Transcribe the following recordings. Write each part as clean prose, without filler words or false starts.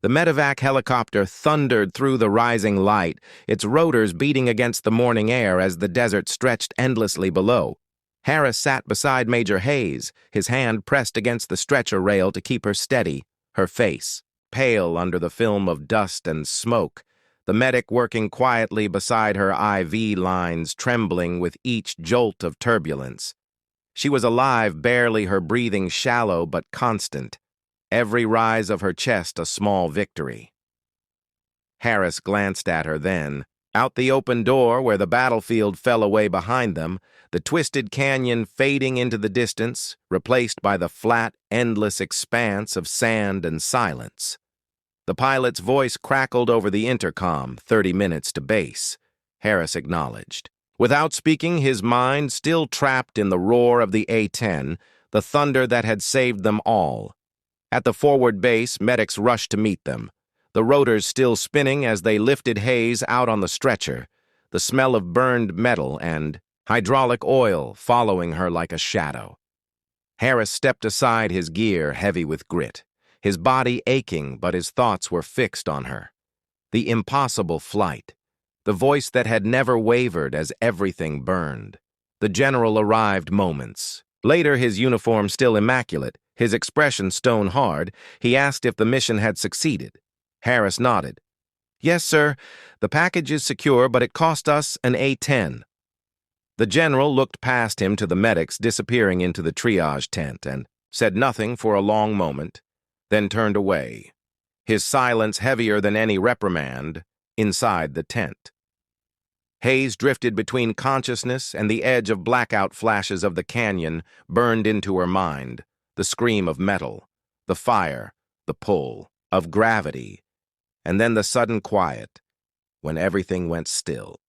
The medevac helicopter thundered through the rising light, its rotors beating against the morning air as the desert stretched endlessly below. Harris sat beside Major Hayes, his hand pressed against the stretcher rail to keep her steady, her face pale under the film of dust and smoke, the medic working quietly beside her IV lines, trembling with each jolt of turbulence. She was alive, barely, her breathing shallow but constant, every rise of her chest a small victory. Harris glanced at her then. Out the open door where the battlefield fell away behind them, the twisted canyon fading into the distance, replaced by the flat, endless expanse of sand and silence. The pilot's voice crackled over the intercom, 30 minutes to base. Harris acknowledged. Without speaking, his mind still trapped in the roar of the A-10, the thunder that had saved them all. At the forward base, medics rushed to meet them, the rotors still spinning as they lifted Hayes out on the stretcher, the smell of burned metal and hydraulic oil following her like a shadow. Harris stepped aside, his gear heavy with grit, his body aching, but his thoughts were fixed on her. The impossible flight, the voice that had never wavered as everything burned. The general arrived moments. Later, his uniform still immaculate, his expression stone hard, he asked if the mission had succeeded. Harris nodded. "Yes, sir. The package is secure, but it cost us an A-10. The general looked past him to the medics disappearing into the triage tent and said nothing for a long moment, then turned away, his silence heavier than any reprimand, inside the tent. Hayes drifted between consciousness and the edge of blackout flashes of the canyon burned into her mind, the scream of metal, the fire, the pull, of gravity, and then the sudden quiet, when everything went still.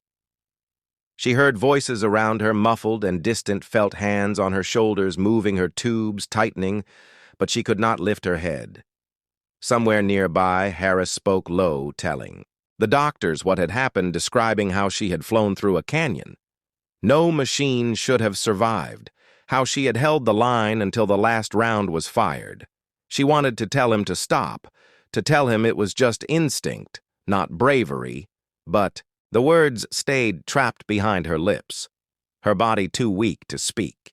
She heard voices around her, muffled and distant, felt hands on her shoulders moving, her tubes tightening, but she could not lift her head. Somewhere nearby, Harris spoke low, telling the doctors what had happened, describing how she had flown through a canyon. No machine should have survived, how she had held the line until the last round was fired. She wanted to tell him to stop, to tell him it was just instinct, not bravery, but the words stayed trapped behind her lips, her body too weak to speak.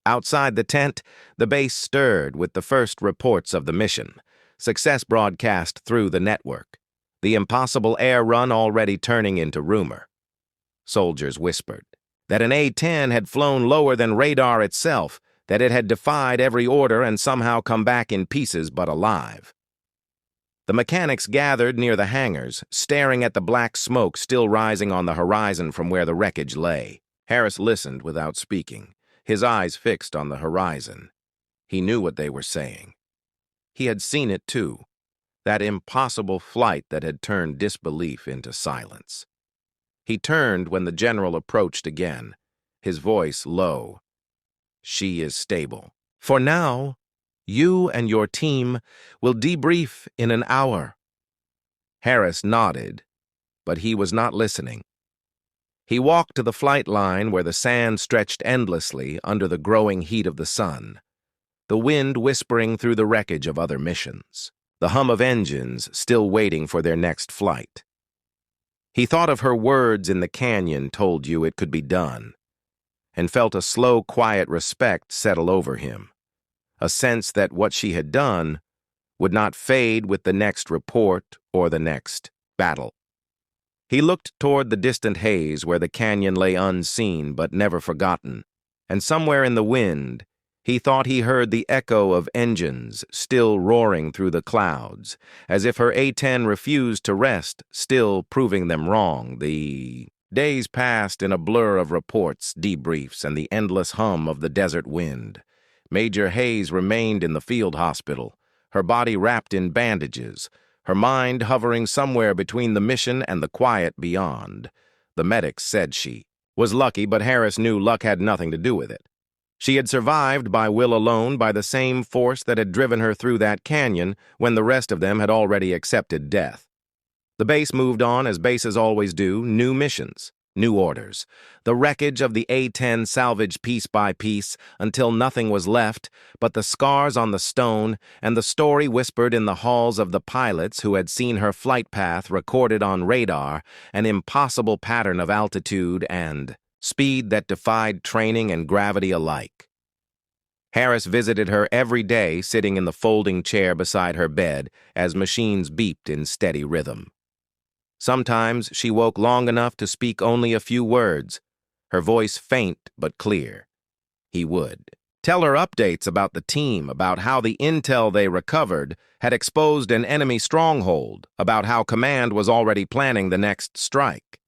Outside the tent, the base stirred with the first reports of the mission, success broadcast through the network, the impossible air run already turning into rumor. Soldiers whispered that an A-10 had flown lower than radar itself, that it had defied every order and somehow come back in pieces but alive. The mechanics gathered near the hangars, staring at the black smoke still rising on the horizon from where the wreckage lay. Harris listened without speaking, his eyes fixed on the horizon. He knew what they were saying. He had seen it too, that impossible flight that had turned disbelief into silence. He turned when the general approached again, his voice low. "She is stable. For now, you and your team will debrief in an hour." Harris nodded, but he was not listening. He walked to the flight line where the sand stretched endlessly under the growing heat of the sun, the wind whispering through the wreckage of other missions, the hum of engines still waiting for their next flight. He thought of her words in the canyon told you it could be done, and felt a slow, quiet respect settle over him, a sense that what she had done would not fade with the next report or the next battle. He looked toward the distant haze where the canyon lay unseen but never forgotten, and somewhere in the wind, he thought he heard the echo of engines still roaring through the clouds, as if her A-10 refused to rest, still proving them wrong. The days passed in a blur of reports, debriefs, and the endless hum of the desert wind. Major Hayes remained in the field hospital, her body wrapped in bandages, her mind hovering somewhere between the mission and the quiet beyond. The medics said she was lucky, but Harris knew luck had nothing to do with it. She had survived by will alone, by the same force that had driven her through that canyon when the rest of them had already accepted death. The base moved on as bases always do, new missions. New orders. The wreckage of the A-10 salvaged piece by piece until nothing was left but the scars on the stone and the story whispered in the halls of the pilots who had seen her flight path recorded on radar, an impossible pattern of altitude and speed that defied training and gravity alike. Harris visited her every day, sitting in the folding chair beside her bed as machines beeped in steady rhythm. Sometimes she woke long enough to speak only a few words, her voice faint but clear. He would tell her updates about the team, about how the intel they recovered had exposed an enemy stronghold, about how command was already planning the next strike.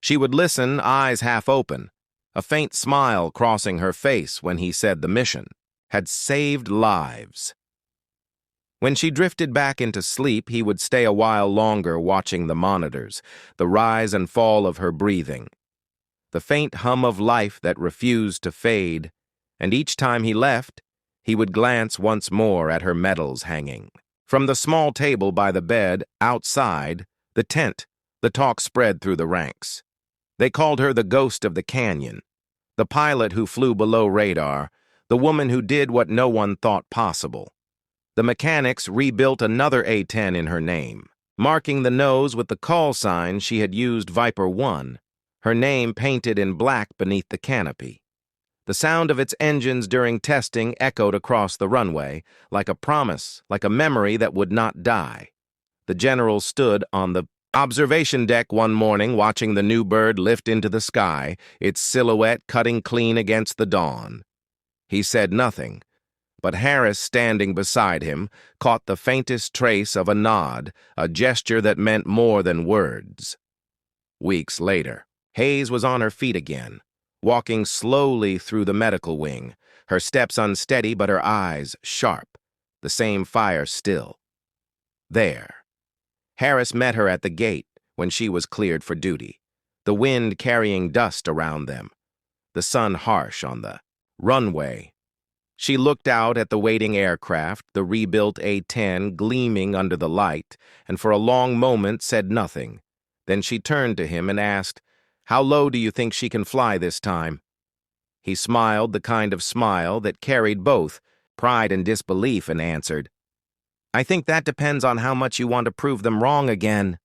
She would listen, eyes half open, a faint smile crossing her face when he said the mission had saved lives. When she drifted back into sleep, he would stay a while longer watching the monitors, the rise and fall of her breathing, the faint hum of life that refused to fade, and each time he left, he would glance once more at her medals hanging. From the small table by the bed, outside, the tent, the talk spread through the ranks. They called her the ghost of the canyon, the pilot who flew below radar, the woman who did what no one thought possible. The mechanics rebuilt another A-10 in her name, marking the nose with the call sign she had used Viper 1, her name painted in black beneath the canopy. The sound of its engines during testing echoed across the runway, like a promise, like a memory that would not die. The general stood on the observation deck one morning watching the new bird lift into the sky, its silhouette cutting clean against the dawn. He said nothing, but Harris, standing beside him, caught the faintest trace of a nod, a gesture that meant more than words. Weeks later, Hayes was on her feet again, walking slowly through the medical wing, her steps unsteady but her eyes sharp, the same fire still. There. Harris met her at the gate when she was cleared for duty, the wind carrying dust around them, the sun harsh on the runway. She looked out at the waiting aircraft, the rebuilt A-10 gleaming under the light, and for a long moment said nothing. Then she turned to him and asked, "How low do you think she can fly this time?" He smiled the kind of smile that carried both pride and disbelief and answered, "I think that depends on how much you want to prove them wrong again."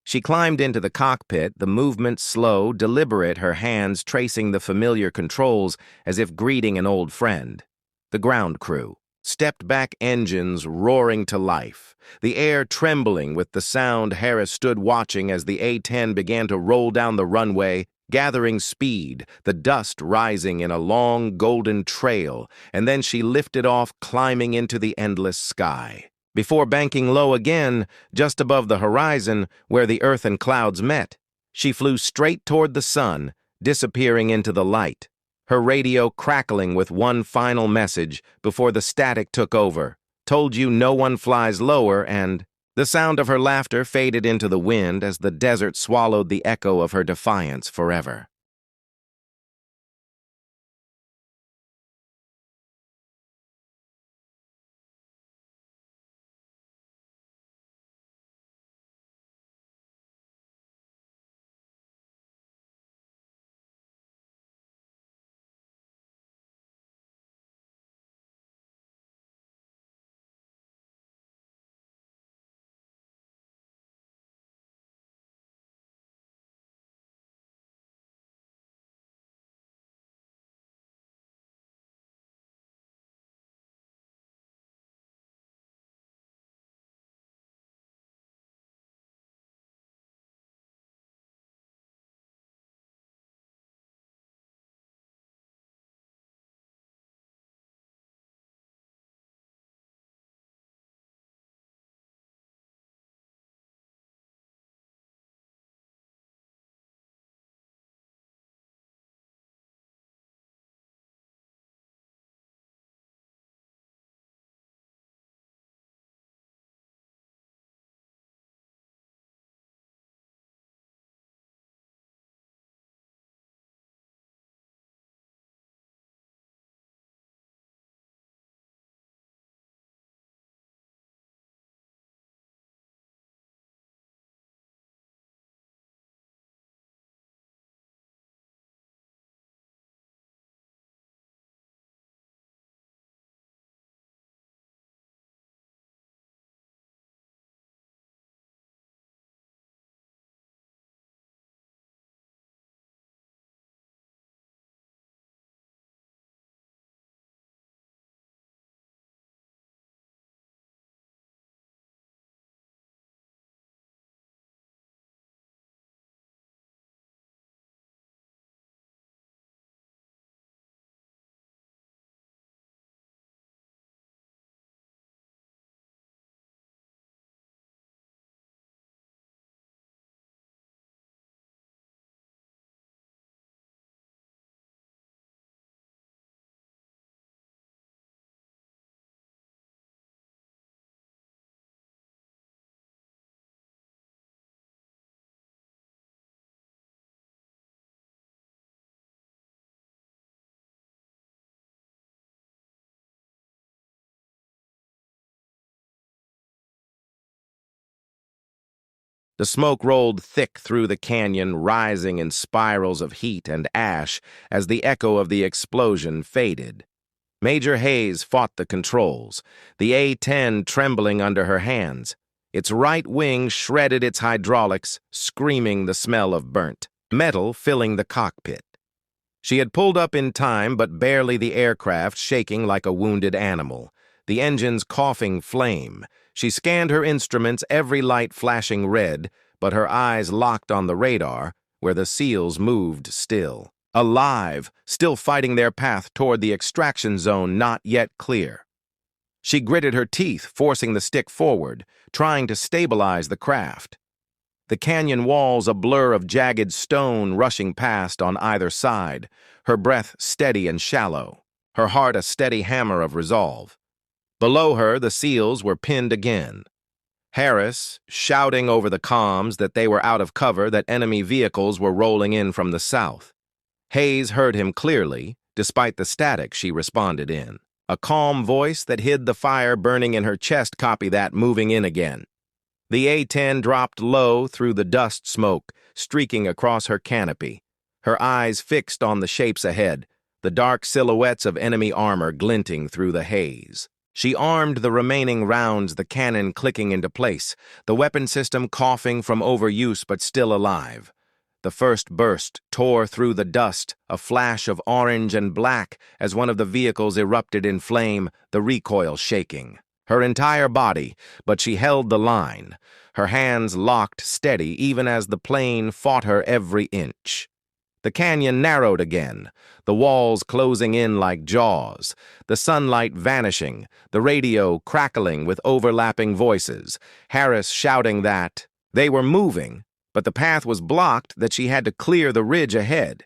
She climbed into the cockpit, the movement slow, deliberate, her hands tracing the familiar controls as if greeting an old friend. The ground crew stepped back, engines roaring to life, the air trembling with the sound. Harris stood watching as the A-10 began to roll down the runway, gathering speed, the dust rising in a long golden trail, and then she lifted off, climbing into the endless sky, before banking low again, just above the horizon where the earth and clouds met. She flew straight toward the sun, disappearing into the light, her radio crackling with one final message before the static took over. "Told you no one flies lower," and the sound of her laughter faded into the wind as the desert swallowed the echo of her defiance forever. The smoke rolled thick through the canyon, rising in spirals of heat and ash as the echo of the explosion faded. Major Hayes fought the controls, the A-10 trembling under her hands. Its right wing shredded its hydraulics, screaming the smell of burnt metal filling the cockpit. She had pulled up in time, but barely, the aircraft shaking like a wounded animal, the engines coughing flame. She scanned her instruments, every light flashing red, but her eyes locked on the radar, where the SEALs moved still. Alive, still fighting their path toward the extraction zone not yet clear. She gritted her teeth, forcing the stick forward, trying to stabilize the craft. The canyon walls a blur of jagged stone rushing past on either side, her breath steady and shallow, her heart a steady hammer of resolve. Below her, the SEALs were pinned again. Harris, shouting over the comms that they were out of cover, that enemy vehicles were rolling in from the south. Hayes heard him clearly, despite the static she responded in. A calm voice that hid the fire burning in her chest. Copy that, moving in again. The A-10 dropped low through the dust smoke, streaking across her canopy, her eyes fixed on the shapes ahead, the dark silhouettes of enemy armor glinting through the haze. She armed the remaining rounds, the cannon clicking into place, the weapon system coughing from overuse but still alive. The first burst tore through the dust, a flash of orange and black as one of the vehicles erupted in flame, the recoil shaking. Her entire body, but she held the line, her hands locked steady even as the plane fought her every inch. The canyon narrowed again, the walls closing in like jaws, the sunlight vanishing, the radio crackling with overlapping voices, Harris shouting that they were moving, but the path was blocked, that she had to clear the ridge ahead.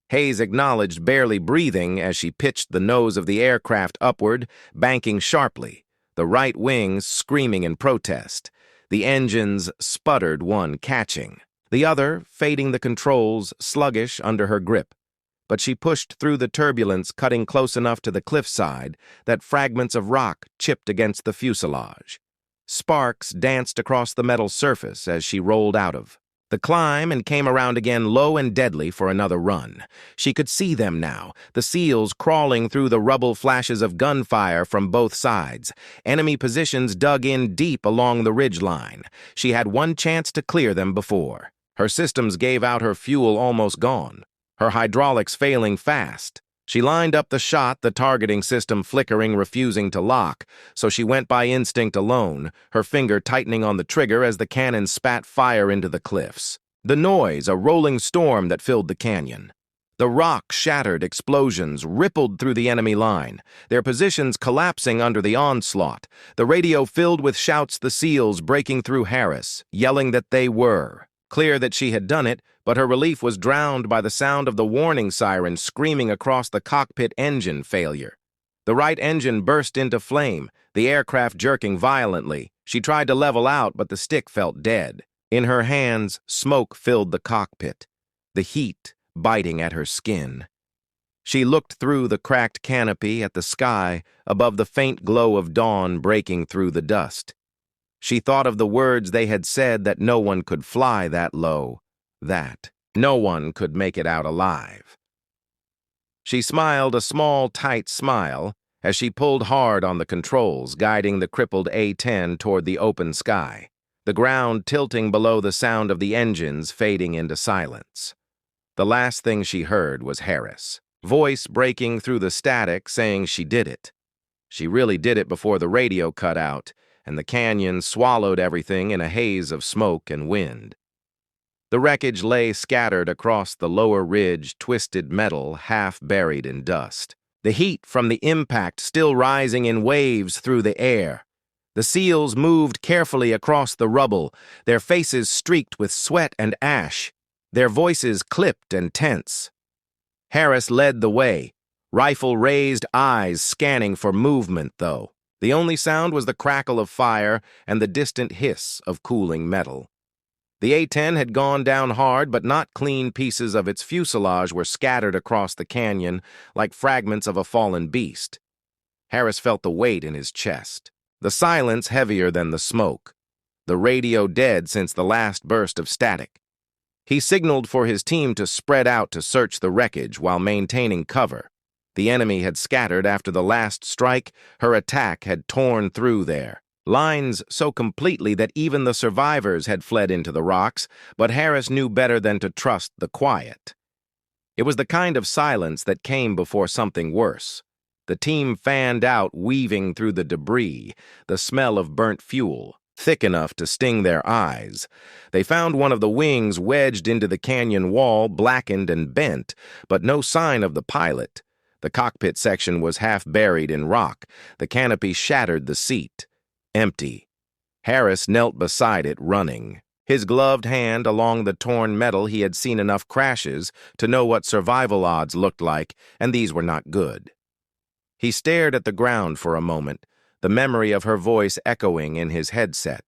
Hayes acknowledged, barely breathing as she pitched the nose of the aircraft upward, banking sharply, the right wings screaming in protest. The engines sputtered, one catching, the other fading the controls, sluggish under her grip. But she pushed through the turbulence, cutting close enough to the cliffside that fragments of rock chipped against the fuselage. Sparks danced across the metal surface as she rolled out of the climb and came around again, low and deadly, for another run. She could see them now, the SEALs crawling through the rubble, flashes of gunfire from both sides. Enemy positions dug in deep along the ridgeline. She had one chance to clear them before. Her systems gave out, her fuel almost gone, her hydraulics failing fast. She lined up the shot, the targeting system flickering, refusing to lock, so she went by instinct alone, her finger tightening on the trigger as the cannon spat fire into the cliffs. The noise, a rolling storm that filled the canyon. The rock shattered, explosions rippled through the enemy line, their positions collapsing under the onslaught, the radio filled with shouts, the SEALs breaking through Harris, yelling that they were. Clear that she had done it, but her relief was drowned by the sound of the warning siren screaming across the cockpit. Engine failure. The right engine burst into flame, the aircraft jerking violently. She tried to level out, but the stick felt dead. In her hands, smoke filled the cockpit, the heat biting at her skin. She looked through the cracked canopy at the sky above, the faint glow of dawn breaking through the dust. She thought of the words they had said, that no one could fly that low, that no one could make it out alive. She smiled a small, tight smile as she pulled hard on the controls, guiding the crippled A-10 toward the open sky, the ground tilting below, the sound of the engines fading into silence. The last thing she heard was Harris' voice breaking through the static, saying she did it. She really did it before the radio cut out, and the canyon swallowed everything in a haze of smoke and wind. The wreckage lay scattered across the lower ridge, twisted metal half buried in dust. The heat from the impact still rising in waves through the air. The SEALs moved carefully across the rubble, their faces streaked with sweat and ash, their voices clipped and tense. Harris led the way, rifle raised, eyes scanning for movement, though. The only sound was the crackle of fire and the distant hiss of cooling metal. The A-10 had gone down hard, but not clean. Pieces of its fuselage were scattered across the canyon like fragments of a fallen beast. Harris felt the weight in his chest, the silence heavier than the smoke. the radio dead since the last burst of static. He signaled for his team to spread out to search the wreckage while maintaining cover. The enemy had scattered after the last strike. Her attack had torn through there. Lines so completely that even the survivors had fled into the rocks, but Harris knew better than to trust the quiet. It was the kind of silence that came before something worse. The team fanned out, weaving through the debris, the smell of burnt fuel, thick enough to sting their eyes. They found one of the wings wedged into the canyon wall, blackened and bent, but no sign of the pilot. The cockpit section was half buried in rock. The canopy shattered the seat. Empty. Harris knelt beside it, running. His gloved hand along the torn metal. He had seen enough crashes to know what survival odds looked like, and these were not good. He stared at the ground for a moment, the memory of her voice echoing in his headset.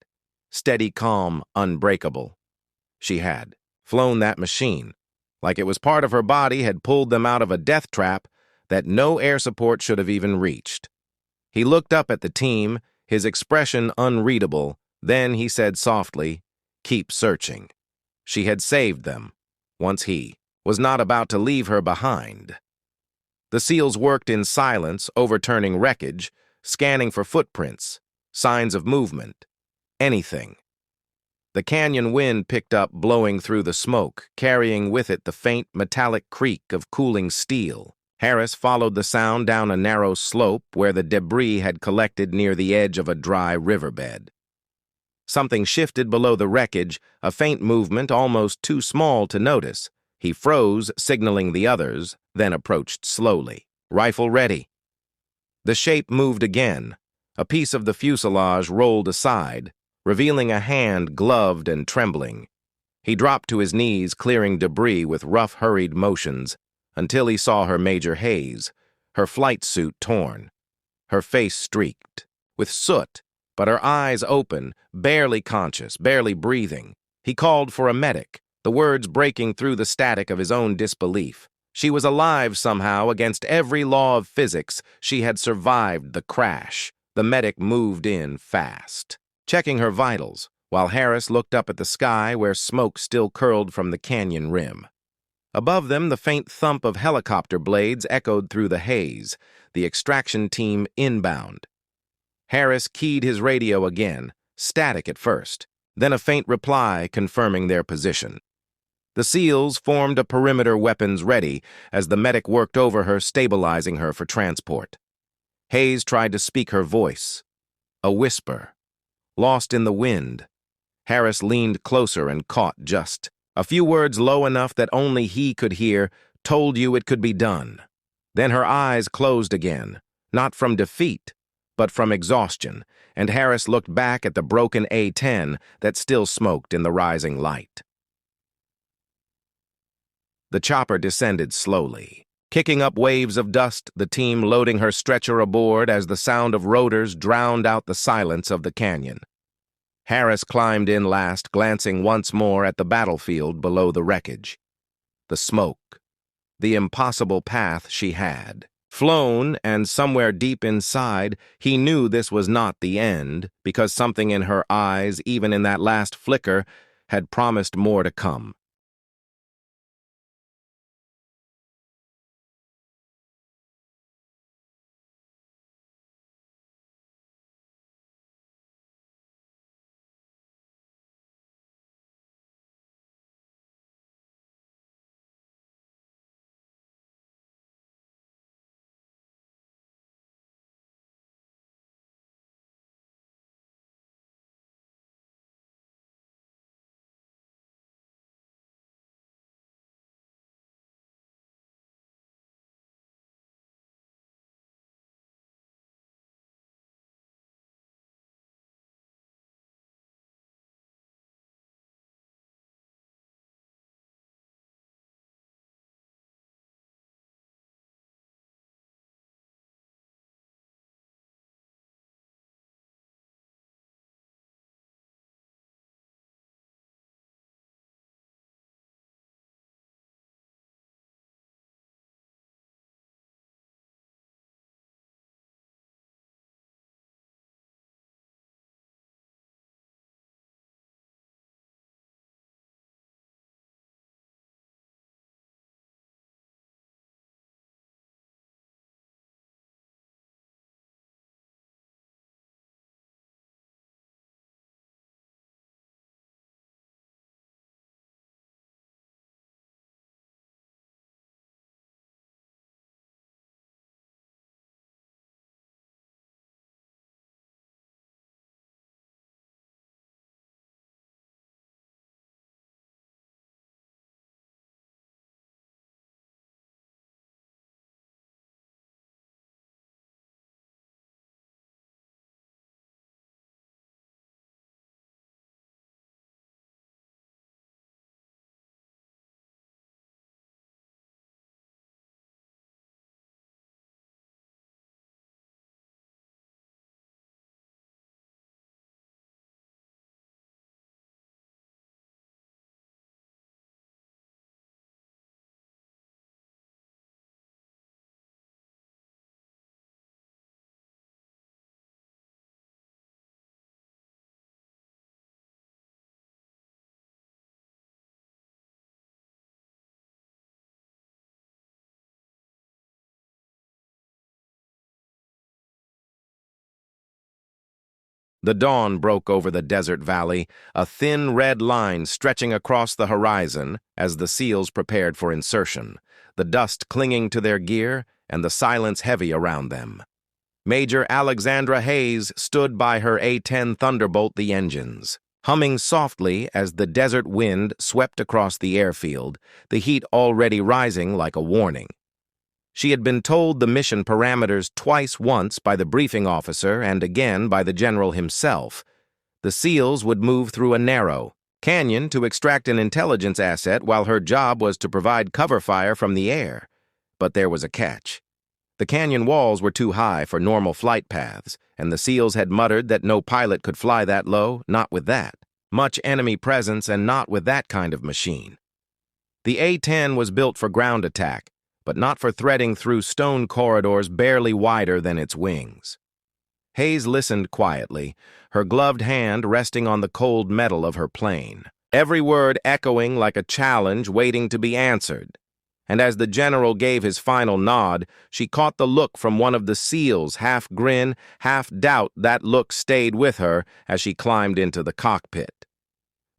Steady, calm, unbreakable. She had flown that machine, like it was part of her body, had pulled them out of a death trap that no air support should have even reached. He looked up at the team, his expression unreadable. Then he said softly, "Keep searching." She had saved them, once he was not about to leave her behind. The SEALs worked in silence, overturning wreckage, scanning for footprints, signs of movement, anything. The canyon wind picked up, blowing through the smoke, carrying with it the faint metallic creak of cooling steel. Harris followed the sound down a narrow slope where the debris had collected near the edge of a dry riverbed. Something shifted below the wreckage, a faint movement almost too small to notice. He froze, signaling the others, then approached slowly. Rifle ready. The shape moved again. A piece of the fuselage rolled aside, revealing a hand gloved and trembling. He dropped to his knees, clearing debris with rough, hurried motions, until he saw her Major Hayes, her flight suit torn, her face streaked with soot, but her eyes open, barely conscious, barely breathing. He called for a medic, the words breaking through the static of his own disbelief. She was alive somehow against every law of physics. She had survived the crash. The medic moved in fast, checking her vitals, while Harris looked up at the sky where smoke still curled from the canyon rim. Above them, the faint thump of helicopter blades echoed through the haze, the extraction team inbound. Harris keyed his radio again, static at first, then a faint reply confirming their position. The SEALs formed a perimeter, weapons ready, as the medic worked over her, stabilizing her for transport. Hayes tried to speak her voice. A whisper, lost in the wind. Harris leaned closer and caught just a few words low enough that only he could hear. "Told you it could be done." Then her eyes closed again, not from defeat, but from exhaustion, and Harris looked back at the broken A-10 that still smoked in the rising light. The chopper descended slowly, kicking up waves of dust, the team loading her stretcher aboard as the sound of rotors drowned out the silence of the canyon. Harris climbed in last, glancing once more at the battlefield below the wreckage. The smoke, the impossible path she had flown, and somewhere deep inside, he knew this was not the end, because something in her eyes, even in that last flicker, had promised more to come. The dawn broke over the desert valley, a thin red line stretching across the horizon as the SEALs prepared for insertion, the dust clinging to their gear and the silence heavy around them. Major Alexandra Hayes stood by her A-10 Thunderbolt the engines, humming softly as the desert wind swept across the airfield, the heat already rising like a warning. She had been told the mission parameters once by the briefing officer and again by the general himself. The SEALs would move through a narrow canyon to extract an intelligence asset while her job was to provide cover fire from the air. But there was a catch. The canyon walls were too high for normal flight paths, and the SEALs had muttered that no pilot could fly that low, not with that. Much enemy presence and not with that kind of machine. The A-10 was built for ground attack, but not for threading through stone corridors barely wider than its wings. Hayes listened quietly, her gloved hand resting on the cold metal of her plane, every word echoing like a challenge waiting to be answered. And as the general gave his final nod, she caught the look from one of the SEALs, half grin, half doubt. That look stayed with her as she climbed into the cockpit.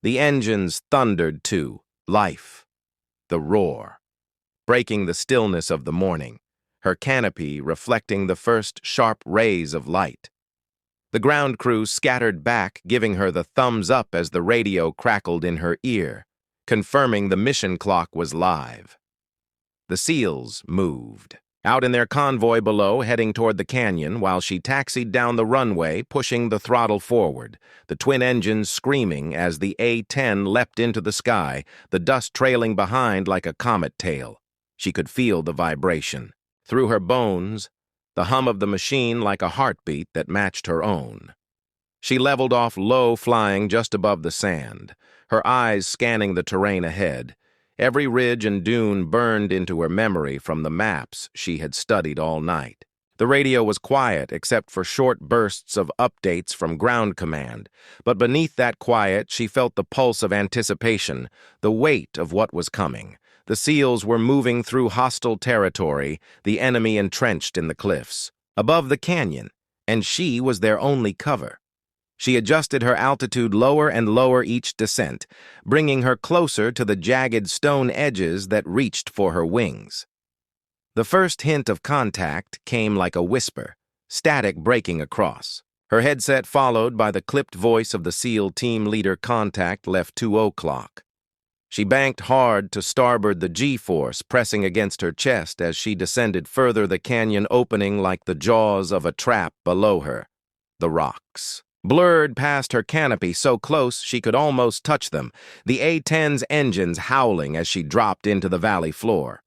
The engines thundered to life, the roar, breaking the stillness of the morning, her canopy reflecting the first sharp rays of light. The ground crew scattered back, giving her the thumbs up as the radio crackled in her ear, confirming the mission clock was live. The SEALs moved, out in their convoy below, heading toward the canyon, while she taxied down the runway, pushing the throttle forward, the twin engines screaming as the A-10 leapt into the sky, the dust trailing behind like a comet tail. She could feel the vibration. Through her bones, the hum of the machine like a heartbeat that matched her own. She leveled off low, flying just above the sand, her eyes scanning the terrain ahead. Every ridge and dune burned into her memory from the maps she had studied all night. The radio was quiet except for short bursts of updates from ground command, but beneath that quiet she felt the pulse of anticipation, the weight of what was coming. The SEALs were moving through hostile territory, the enemy entrenched in the cliffs, above the canyon, and she was their only cover. She adjusted her altitude lower and lower each descent, bringing her closer to the jagged stone edges that reached for her wings. The first hint of contact came like a whisper, static breaking across. Her headset followed by the clipped voice of the SEAL team leader. Contact left 20:00. She banked hard to starboard, the G-force pressing against her chest as she descended further, the canyon opening like the jaws of a trap below her. The rocks blurred past her canopy so close she could almost touch them, the A-10's engines howling as she dropped into the valley floor.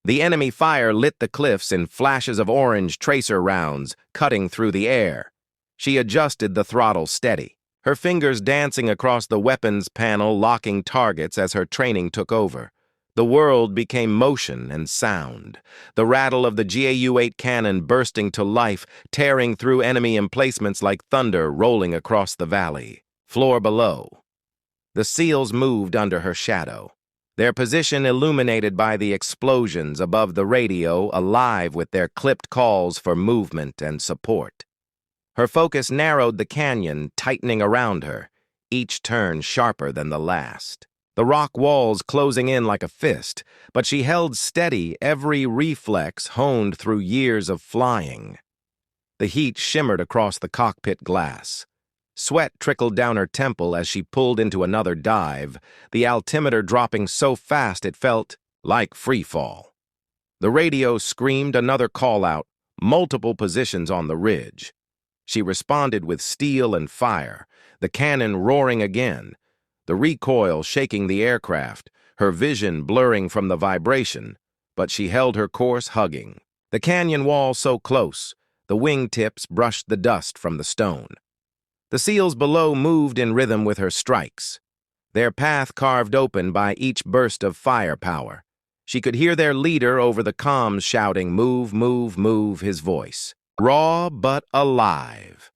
The enemy fire lit the cliffs in flashes of orange tracer rounds, cutting through the air. She adjusted the throttle steady, her fingers dancing across the weapons panel, locking targets as her training took over. The world became motion and sound, the rattle of the GAU-8 cannon bursting to life, tearing through enemy emplacements like thunder rolling across the valley. Floor below. The SEALs moved under her shadow, their position illuminated by the explosions above the radio, alive with their clipped calls for movement and support. Her focus narrowed the canyon, tightening around her, each turn sharper than the last. The rock walls closing in like a fist, but she held steady, every reflex honed through years of flying. The heat shimmered across the cockpit glass. Sweat trickled down her temple as she pulled into another dive, the altimeter dropping so fast it felt like free fall. The radio screamed another call-out, multiple positions on the ridge. She responded with steel and fire, the cannon roaring again, the recoil shaking the aircraft, her vision blurring from the vibration, but she held her course, hugging. The canyon wall so close, the wingtips brushed the dust from the stone. The SEALs below moved in rhythm with her strikes, their path carved open by each burst of firepower. She could hear their leader over the comms shouting, "Move, move, move," his voice, raw but alive.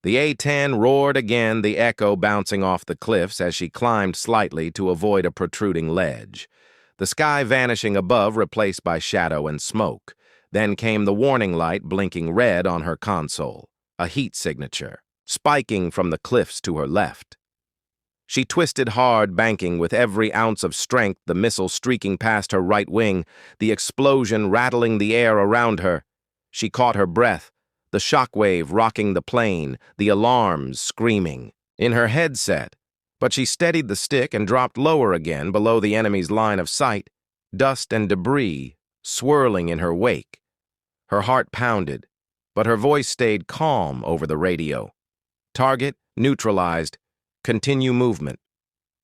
The A-10 roared again, the echo bouncing off the cliffs as she climbed slightly to avoid a protruding ledge. The sky vanishing above, replaced by shadow and smoke. Then came the warning light blinking red on her console, a heat signature. spiking from the cliffs to her left. She twisted hard, banking with every ounce of strength, the missile streaking past her right wing, the explosion rattling the air around her. She caught her breath, the shockwave rocking the plane, the alarms screaming in her headset. But she steadied the stick and dropped lower again below the enemy's line of sight, dust and debris swirling in her wake. Her heart pounded, but her voice stayed calm over the radio. Target neutralized. Continue movement.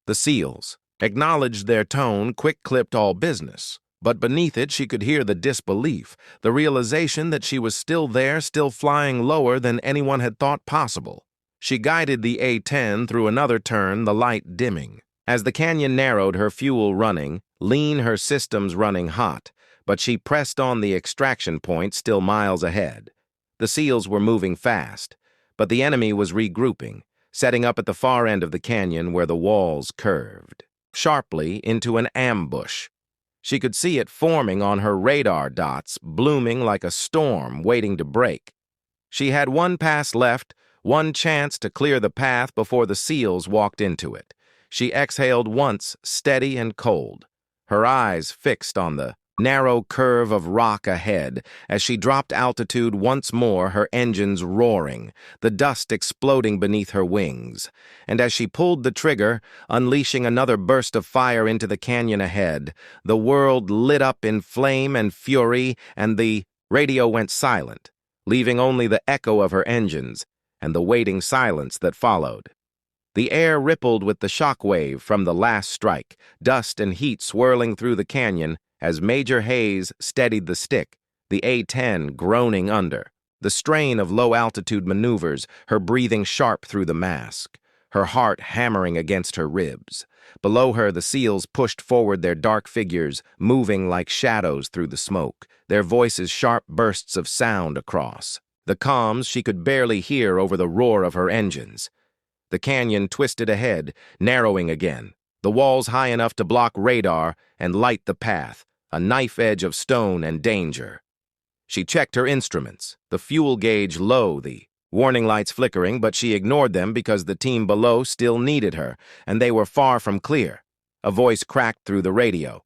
The SEALs acknowledged their tone, quick-clipped all business, but beneath it she could hear the disbelief, the realization that she was still there, still flying lower than anyone had thought possible. She guided the A-10 through another turn, the light dimming. As the canyon narrowed, her fuel running, lean, her systems running hot, but she pressed on the extraction point still miles ahead. The SEALs were moving fast, but the enemy was regrouping, setting up at the far end of the canyon where the walls curved sharply into an ambush. She could see it forming on her radar dots, blooming like a storm waiting to break. She had one pass left, one chance to clear the path before the SEALs walked into it. She exhaled once, steady and cold, her eyes fixed on the narrow curve of rock ahead. As she dropped altitude once more, her engines roaring, the dust exploding beneath her wings. And as she pulled the trigger, unleashing another burst of fire into the canyon ahead, the world lit up in flame and fury, and the radio went silent, leaving only the echo of her engines and the waiting silence that followed. The air rippled with the shock wave from the last strike, dust and heat swirling through the canyon as Major Hayes steadied the stick, the A-10 groaning under. The strain of low-altitude maneuvers, her breathing sharp through the mask, her heart hammering against her ribs. Below her, the SEALs pushed forward their dark figures, moving like shadows through the smoke, their voices sharp bursts of sound across. The comms she could barely hear over the roar of her engines. The canyon twisted ahead, narrowing again, the walls high enough to block radar and light the path, a knife edge of stone and danger. She checked her instruments, the fuel gauge low, the warning lights flickering, but she ignored them because the team below still needed her, and they were far from clear. A voice cracked through the radio.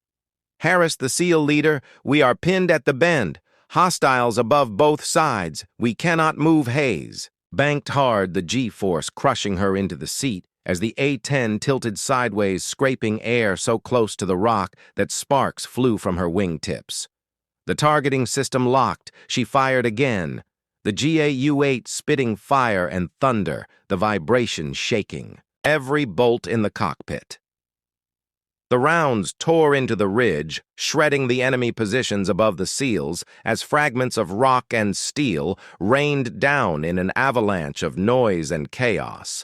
"Harris, the SEAL leader, we are pinned at the bend. Hostiles above both sides. We cannot move Hayes." Banked hard, the G-force crushing her into the seat as the A-10 tilted sideways, scraping air so close to the rock that sparks flew from her wingtips. The targeting system locked. She fired again. The GAU-8 spitting fire and thunder, the vibration shaking every bolt in the cockpit. The rounds tore into the ridge, shredding the enemy positions above the SEALs as fragments of rock and steel rained down in an avalanche of noise and chaos.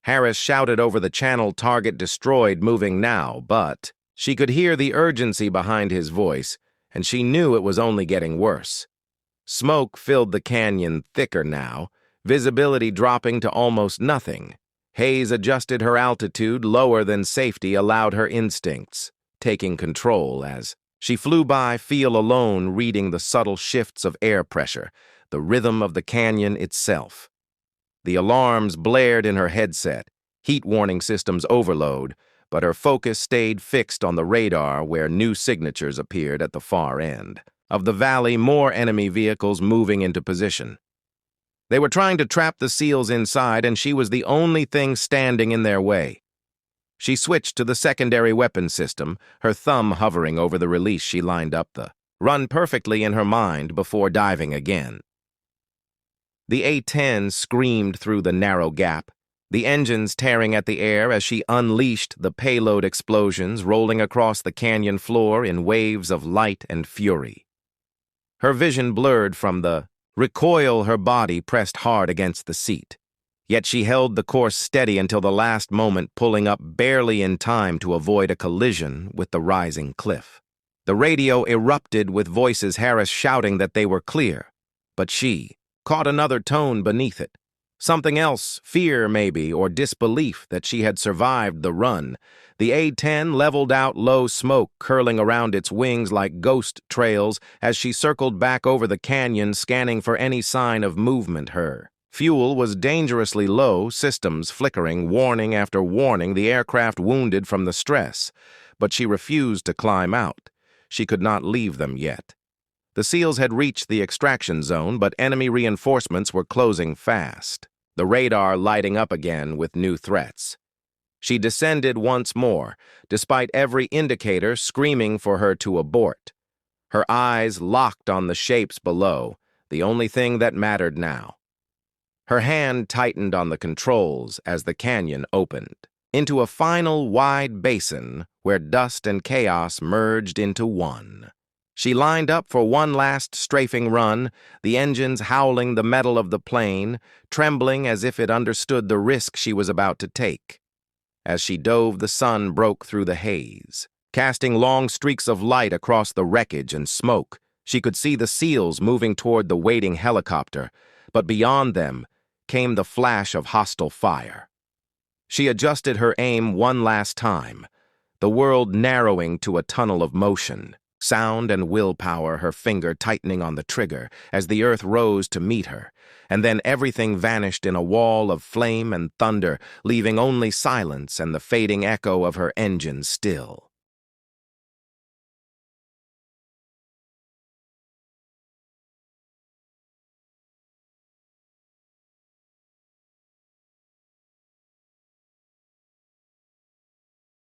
Harris shouted over the channel, "Target destroyed, moving now," but she could hear the urgency behind his voice, and she knew it was only getting worse. Smoke filled the canyon thicker now, visibility dropping to almost nothing. Hayes adjusted her altitude lower than safety allowed her instincts, taking control as she flew by, feel alone, reading the subtle shifts of air pressure, the rhythm of the canyon itself. The alarms blared in her headset, heat warning systems overload, but her focus stayed fixed on the radar where new signatures appeared at the far end of the valley, more enemy vehicles moving into position. They were trying to trap the SEALs inside, and she was the only thing standing in their way. She switched to the secondary weapon system, her thumb hovering over the release she lined up the run perfectly in her mind before diving again. The A-10 screamed through the narrow gap, the engines tearing at the air as she unleashed the payload explosions rolling across the canyon floor in waves of light and fury. Her vision blurred from the recoil, her body pressed hard against the seat. Yet she held the course steady until the last moment, pulling up barely in time to avoid a collision with the rising cliff. The radio erupted with voices, Harris shouting that they were clear, but she caught another tone beneath it. Something else, fear maybe, or disbelief that she had survived the run. The A-10 leveled out, low smoke curling around its wings like ghost trails as she circled back over the canyon, scanning for any sign of movement. Her Fuel was dangerously low, systems flickering, warning after warning, the aircraft wounded from the stress. But she refused to climb out. She could not leave them yet. The SEALs had reached the extraction zone, but enemy reinforcements were closing fast, the radar lighting up again with new threats. She descended once more, despite every indicator screaming for her to abort. Her eyes locked on the shapes below, the only thing that mattered now. Her hand tightened on the controls as the canyon opened, into a final wide basin where dust and chaos merged into one. She lined up for one last strafing run, the engines howling the metal of the plane, trembling as if it understood the risk she was about to take. As she dove, the sun broke through the haze, casting long streaks of light across the wreckage and smoke. She could see the SEALs moving toward the waiting helicopter, but beyond them came the flash of hostile fire. She adjusted her aim one last time, the world narrowing to a tunnel of motion, sound and willpower, her finger tightening on the trigger as the earth rose to meet her, and then everything vanished in a wall of flame and thunder, leaving only silence and the fading echo of her engine still.